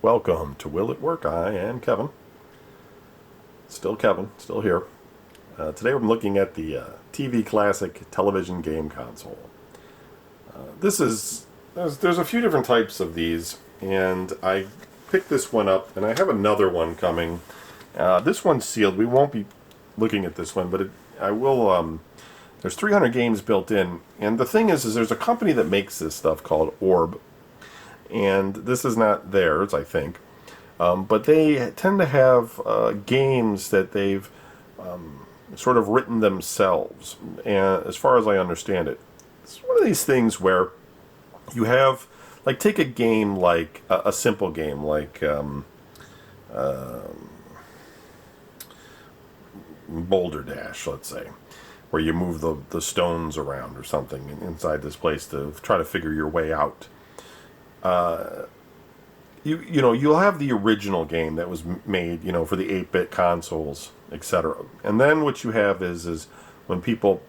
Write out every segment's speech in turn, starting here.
Welcome to Will It Work? I am Kevin. Still Kevin, still here. Today I'm looking at the TV Classic television game console. There's a few different types of these, and I picked this one up, and I have another one coming. This one's sealed. We won't be looking at this one, but I will. There's 300 games built in, and the thing is there's a company that makes this stuff called Orb. And this is not theirs, I think. But they tend to have games that they've sort of written themselves, and as far as I understand it. It's one of these things where you have, like, take a game like, a simple game like Boulder Dash, let's say, where you move the stones around or something inside this place to try to figure your way out. You'll have the original game that was made, for the 8-bit consoles, etc. And then what you have is when people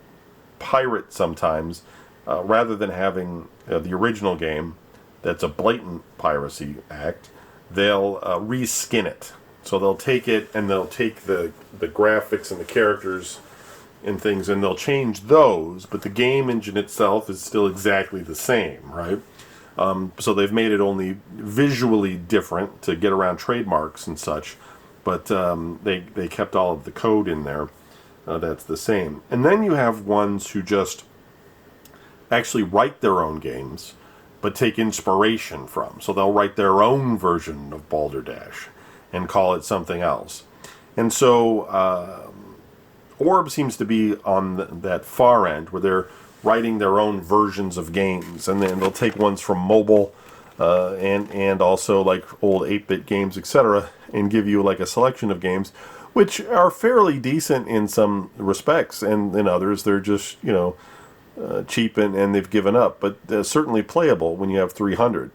pirate sometimes, rather than having the original game, that's a blatant piracy act, they'll reskin it. So they'll take it and they'll take the graphics and the characters and things, and they'll change those, but the game engine itself is still exactly the same, right? So they've made it only visually different to get around trademarks and such, but they kept all of the code in there that's the same. And then you have ones who just actually write their own games, but take inspiration from. So they'll write their own version of Boulder Dash and call it something else. And so Orb seems to be on that far end, where they're writing their own versions of games, and then they'll take ones from mobile and also like old 8-bit games, etc., and give you like a selection of games which are fairly decent in some respects, and in others they're just cheap and they've given up, but certainly playable when you have 300.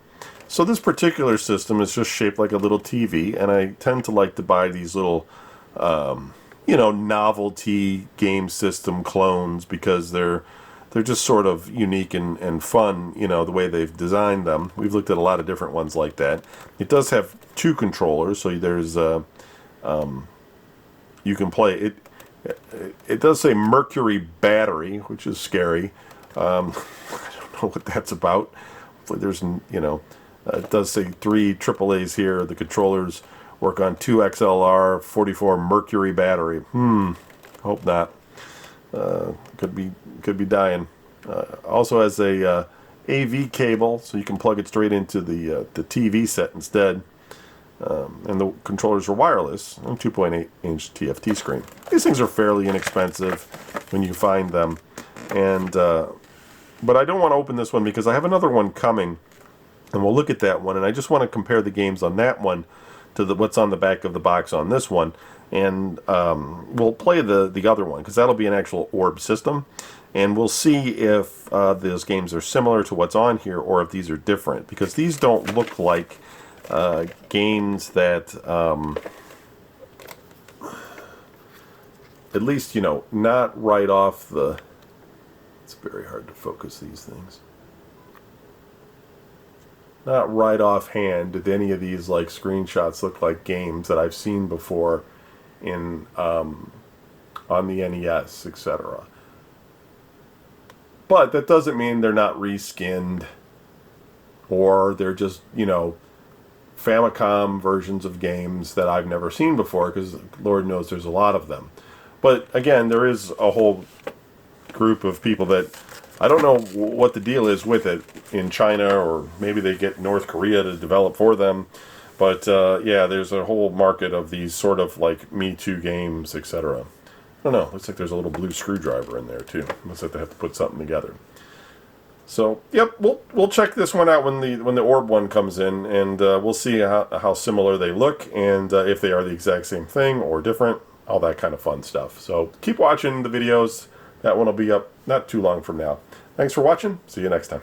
So this particular system is just shaped like a little TV, and I tend to like to buy these little novelty game system clones because they're just sort of unique and fun, the way they've designed them. We've looked at a lot of different ones like that. It does have 2 controllers, so there's you can play it. It does say Mercury battery, which is scary. I don't know what that's about. Hopefully there's, it does say 3 AAAs here. The controllers work on 2 XLR 44 Mercury battery. Hope not. Could be dying. Also has a AV cable, so you can plug it straight into the TV set instead. And the controllers are wireless on 2.8-inch TFT screen. These things are fairly inexpensive when you find them, and but I don't want to open this one because I have another one coming, and we'll look at that one. And I just want to compare the games on that one to what's on the back of the box on this one. And we'll play the other one, because that'll be an actual Orb system, and we'll see if those games are similar to what's on here or if these are different, because these don't look like games that at least not right off the... It's very hard to focus these things. Not right offhand did any of these like screenshots look like games that I've seen before in on the NES, etc. But that doesn't mean they're not reskinned, or they're just Famicom versions of games that I've never seen before, because Lord knows there's a lot of them. But again, there is a whole group of people that I don't know what the deal is with it in China, or maybe they get North Korea to develop for them. But yeah, there's a whole market of these sort of like Me Too games, etc. I don't know. Looks like there's a little blue screwdriver in there too. Looks like they have to put something together. So yep, we'll check this one out when the Orb one comes in, and we'll see how similar they look, and if they are the exact same thing or different, all that kind of fun stuff. So keep watching the videos. That one will be up not too long from now. Thanks for watching. See you next time.